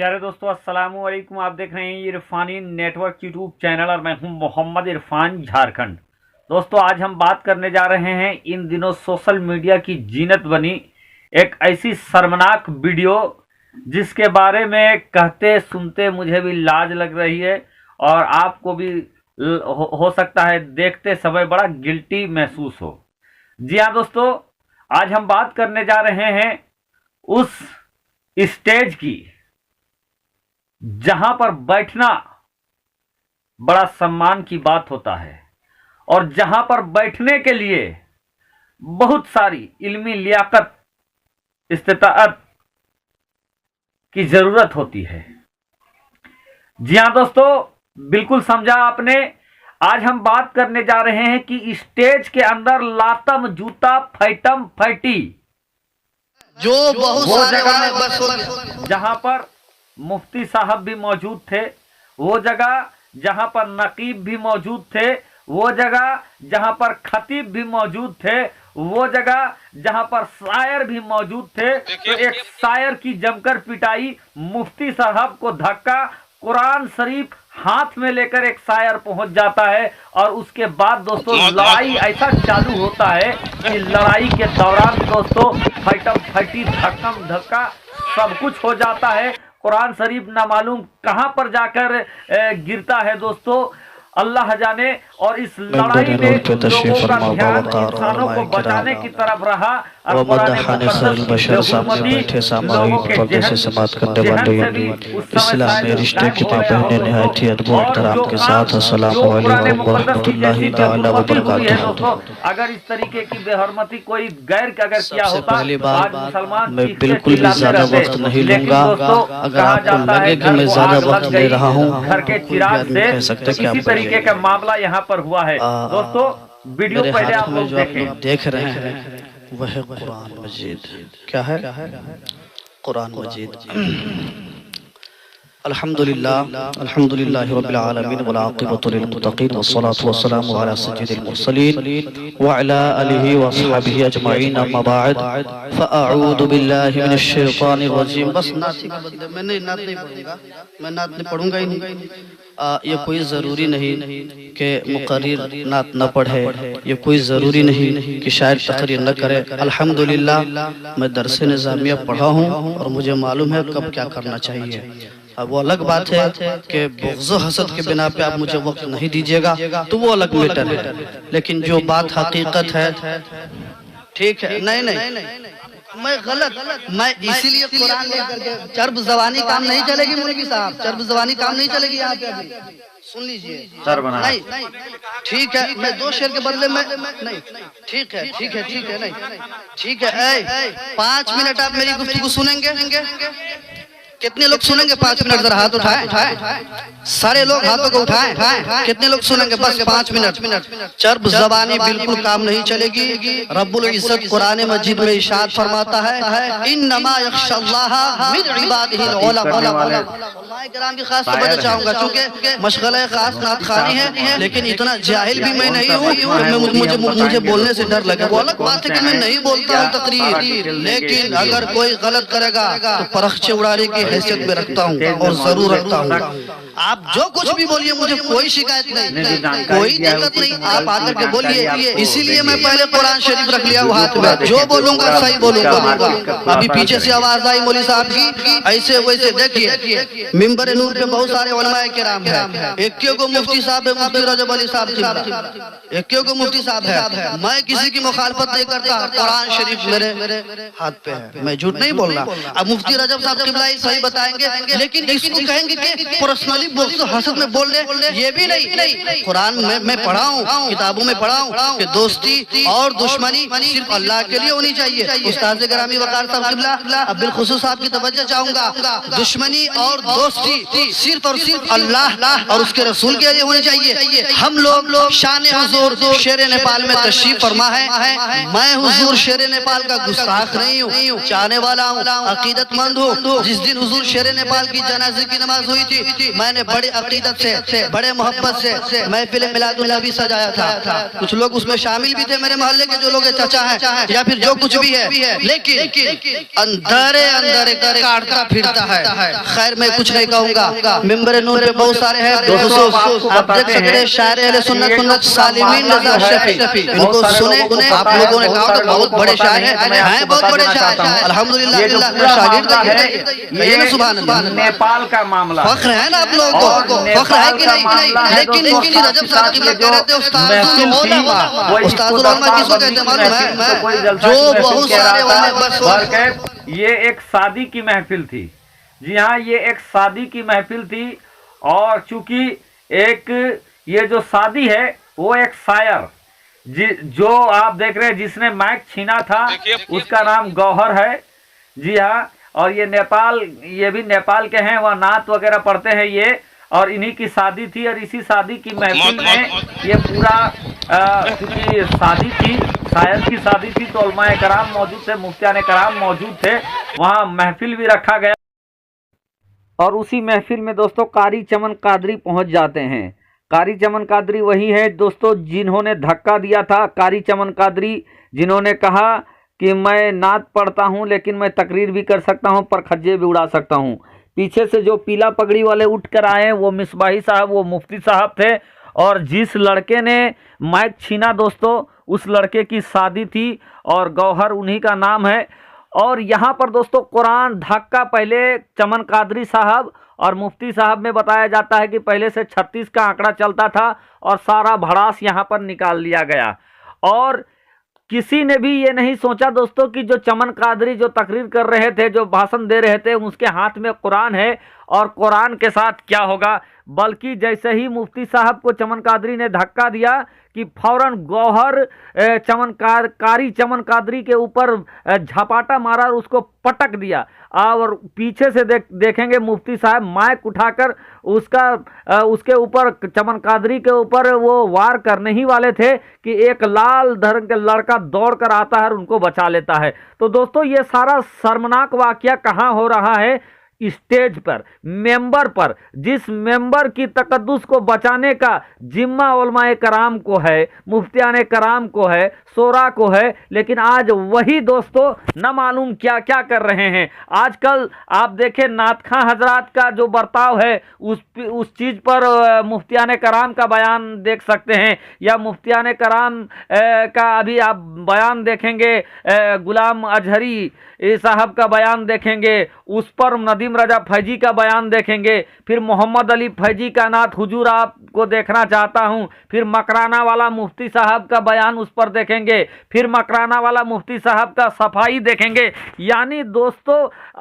प्यारे दोस्तों, अस्सलाम वालेकुम। आप देख रहे हैं इरफानी नेटवर्क यूट्यूब चैनल और मैं हूं मोहम्मद इरफान, झारखंड। दोस्तों, आज हम बात करने जा रहे हैं इन दिनों सोशल मीडिया की जीनत बनी एक ऐसी शर्मनाक वीडियो जिसके बारे में कहते सुनते मुझे भी लाज लग रही है और आपको भी हो सकता है देखते समय बड़ा गिल्टी महसूस हो। जी हाँ दोस्तों, आज हम बात करने जा रहे हैं उस स्टेज की जहां पर बैठना बड़ा सम्मान की बात होता है और जहां पर बैठने के लिए बहुत सारी इल्मी लियाकत, इस्तिताअत की जरूरत होती है। जी हाँ दोस्तों, बिल्कुल समझा आपने। आज हम बात करने जा रहे हैं कि स्टेज के अंदर लातम जूता फैटम फैटी जो बहुत वो सारे जगह जहां पर मुफ्ती साहब भी मौजूद थे, वो जगह जहां पर नकीब भी मौजूद थे, वो जगह जहां पर खतीब भी मौजूद थे, वो जगह जहां पर शायर भी मौजूद थे। तो एक शायर की जमकर पिटाई, मुफ्ती साहब को धक्का, कुरान शरीफ हाथ में लेकर एक शायर पहुंच जाता है और उसके बाद दोस्तों लड़ाई ऐसा चालू होता है कि लड़ाई के दौरान दोस्तों फैटम फैटी, धक्कम धक्का सब कुछ हो जाता है। कुरान शरीफ ना मालूम कहां पर जाकर गिरता है दोस्तों, अल्लाह जाने। और इस लड़ाई में लोगों का ध्यान इंसानों को बचाने की तरफ रहा और इस्लाम में रिश्ते की पाबंदी निहायत ही अद्भुत तरह के साथ। अस्सलामु अलैकुम व रहमतुल्लाहि तआला व बरकातहू। अगर इस तरीके की बेहरमती कोई गैर का अगर किया होता, पहली आज बात मुसलमान मैं बिल्कुल भी ज्यादा वक्त नहीं लूंगा। अगर आपको लगे कि मैं ज्यादा वक्त ले रहा हूँ, घर के चिराग से कह सकते कि इसी तरीके का मामला यहाँ पर हुआ है दोस्तों। वीडियो मेरे पहले हाथ आप में लोग जो आप देखें। लोग देख रहे हैं वह है कुरान मजीद। क्या है? कुरान मजीद। अल्हम्दुलिल्लाह अल्हम्दुलिल्लाहि रब्बिल आलमीन वल आक़िबतु लिल मुत्तक़ीन वस्सलातु वस्सलामु अला सय्यिदिल मुरसलीन व अला आलिहि व अस्हाबिहि अजमईन। अम्मा बाद फ़अऊज़ु बिल्लाहि मिनश शैतानिर रजीम। बस नात के बदले मैं नात नहीं पढ़ूंगा, मैं नात नहीं पढ़ूंगा ही नहीं। ये कोई ज़रूरी नहीं कि मुक़र्रिर नात न पढ़े, ये कोई ज़रूरी नहीं कि शायर तक़रीर न करे। अल्हम्दुलिल्लाह मैं दरस निज़ामिया पढ़ा हूँ और मुझे मालूम है कब क्या करना चाहिए। अब वो अलग बात है कि बुग़्ज़ हसद के बिना पे आप मुझे वक्त नहीं दीजिएगा तो वो अलग मैटर है, लेकिन जो बात हकीकत है ठीक है। नहीं नहीं मैं गलत, मैं इसीलिए कुरान लेकर के चर्ब ज़बानी काम नहीं चलेगी मौलवी साहब, चर्ब ज़बानी काम नहीं चलेगी यहाँ पे। अभी सुन लीजिए सर बना नहीं ठीक है, मैं दो शेर के बदले में नहीं ठीक है ठीक है ठीक है नहीं ठीक है। 5 मिनट आप मेरी गुफ्तगू सुनेंगे? कितने लोग सुनेंगे? 5 मिनट जरा हाथ उठाएं, सारे लोग हाथों को उठाएं। कितने लोग सुनेंगे? बस 5 मिनट। चर्ब ज़बानी बिल्कुल काम नहीं चलेगी। रब्बुल इज्जत कुरान मजीद में इरशाद फरमाता है, इन्नमा यख्शल्लाह मिन इबादिहिल उलमा। किराम की खास तवज्जो चाहूंगा क्योंकि मशगला खास नात खानी है, लेकिन इतना जाहिल भी मैं नहीं हूँ कि मुझे बोलने से डर लगे। वो अलग बात है कि मैं नहीं बोलता हूँ तकरीर, लेकिन अगर कोई गलत करेगा तो परखचे उड़ाने की हैसियत में रखता हूँ और जरूर रखता हूँ। आप जो कुछ भी बोलिए मुझे कोई शिकायत नहीं, कोई दिक्कत नहीं, आप आकर के बोलिए। इसीलिए मैं पहले कुरान शरीफ रख लिया हाथ में, जो बोलूंगा सही बोलूंगा। अभी पीछे से आवाज आई मौलवी साहब की, ऐसे वैसे देखिए मिंबर नूर पे बहुत सारे उलमाए किराम है, एक को मुफ्ती साहब है, मुफ्ती रजब अली साहब, एक को मुफ्ती साहब है। मैं किसी की मुखालफत नहीं करता, कुरान शरीफ मेरे हाथ पे है, मैं झूठ नहीं बोल रहा। अब मुफ्ती रजब साहब किबलाई सही बताएंगे, लेकिन इसको कहेंगे कि पर्सनली बुग़्ज़ हसद में बोल दे, ये भी नहीं। कुरान में मैं पढ़ा हूँ, किताबों में पढ़ा हूँ कि दोस्ती और दुश्मनी सिर्फ अल्लाह के लिए होनी चाहिए। उस्ताद गिरामी वक़ार साहब किबला, अब बिलखुसूस आपकी तवज्जो चाहूंगा, दुश्मनी और दोस्ती सिर्फ और सिर्फ अल्लाह और उसके रसूल के लिए होनी चाहिए। हम लोग शान हुजूर शेर नेपाल में तशरीफ फरमा है। मैं हुजूर शेर नेपाल का गुस्ताख नहीं हूँ, चाहने वाला हूँ, अकीदतमंद हूँ। जिस दिन हुजूर शेर नेपाल की जनाजे की नमाज हुई थी, मैं मैंने बड़े अकीदत से, बड़े मोहब्बत से महफिल मिलादुल नबी सजाया था। कुछ लोग उसमें शामिल भी थे, मेरे मोहल्ले के जो लोग चचा हैं या फिर जो कुछ भी है, लेकिन अंदर अंदर काटता फिरता है। खैर मैं कुछ नहीं कहूँगा, मिंबर नूर पे बहुत सारे हैं, आप देख सकते हैं शायर अहले सुन्नत सालिमीन रज़ा शफी, इनको सुने। आप लोगों ने कहा तो बहुत बड़े शायर हैं, बहुत बड़े शायर, अल्हम्दुलिल्लाह शागिर्द है। सुभान अल्लाह। नेपाल का मामला फख्र है ना आप लोगों को, फख्र है कि नहीं? लेकिन मुफ्ती रजब साहब की कह रहे थे उस्तादुल उलमा किसको कहते हैं मालूम है? जो बहुत सारे वाले बस ये एक शादी की महफिल थी। जी हाँ, ये एक शादी की महफिल थी। और चूंकि एक ये जो शादी है वो एक शायर जो आप देख रहे हैं जिसने माइक छीना था उसका नाम गौहर है। जी हाँ, और ये नेपाल, ये भी नेपाल के हैं, वह नात वगैरह पढ़ते हैं ये, और इन्हीं की शादी थी। और इसी शादी की महफिल में ये पूरा चूंकि शादी थी, शायर की शादी थी, तो उलमाए कराम मौजूद थे, मुफ्तियाने कराम मौजूद थे, वहाँ महफिल भी रखा गया। और उसी महफिल में दोस्तों कारी चमन कादरी पहुंच जाते हैं। कारी चमन कादरी वही है दोस्तों जिन्होंने धक्का दिया था। कारी चमन कादरी जिन्होंने कहा कि मैं नात पढ़ता हूं लेकिन मैं तकरीर भी कर सकता हूं, पर खज्जे भी उड़ा सकता हूं। पीछे से जो पीला पगड़ी वाले उठ कर आए वो मिसबाही साहब, वो मुफ्ती साहब थे। और जिस लड़के ने माइक छीना दोस्तों उस लड़के की शादी थी और गौहर उन्हीं का नाम है। और यहाँ पर दोस्तों कुरान धक्का पहले चमन कादरी साहब और मुफ्ती साहब में बताया जाता है कि पहले से 36 का आंकड़ा चलता था और सारा भड़ास यहाँ पर निकाल लिया गया। और किसी ने भी ये नहीं सोचा दोस्तों कि जो चमन कादरी जो तकरीर कर रहे थे, जो भाषण दे रहे थे, उसके हाथ में कुरान है और कुरान के साथ क्या होगा। बल्कि जैसे ही मुफ्ती साहब को चमन कादरी ने धक्का दिया कि फौरन गौहर कारी चमन कादरी के ऊपर झपाटा मारा और उसको पटक दिया। और पीछे से देखेंगे मुफ्ती साहब माइक उठाकर उसके ऊपर चमन कादरी के ऊपर वो वार करने ही वाले थे कि एक लाल धर्म के लड़का दौड़ कर आता है और उनको बचा लेता है। तो दोस्तों ये सारा शर्मनाक वाकया कहाँ हो रहा है? स्टेज पर, मेंबर पर, जिस मेंबर की तकद्दुस को बचाने का जिम्मा उलमाए कराम को है, मुफ्तियाने कराम को है, शोरा को है। लेकिन आज वही दोस्तों न मालूम क्या क्या कर रहे हैं। आजकल आप देखें नातखां हजरात का जो बर्ताव है उस चीज़ पर मुफ्तियाने कराम का बयान देख सकते हैं, या मुफ्तियाने कराम का अभी आप बयान देखेंगे, गुलाम अजहरी साहब का बयान देखेंगे, उस पर नदीम रजा फैजी का बयान देखेंगे, फिर मोहम्मद अली फैजी का नात हुजूर आपको देखना चाहता हूं, फिर मकराना वाला मुफ्ती साहब का बयान उस पर देखेंगे, फिर मकराना वाला मुफ्ती साहब का सफाई देखेंगे। यानी दोस्तों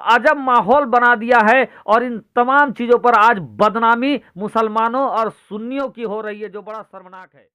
अजब माहौल बना दिया है। और इन तमाम चीज़ों पर आज बदनामी मुसलमानों और सुन्नियों की हो रही है, जो बड़ा शर्मनाक है।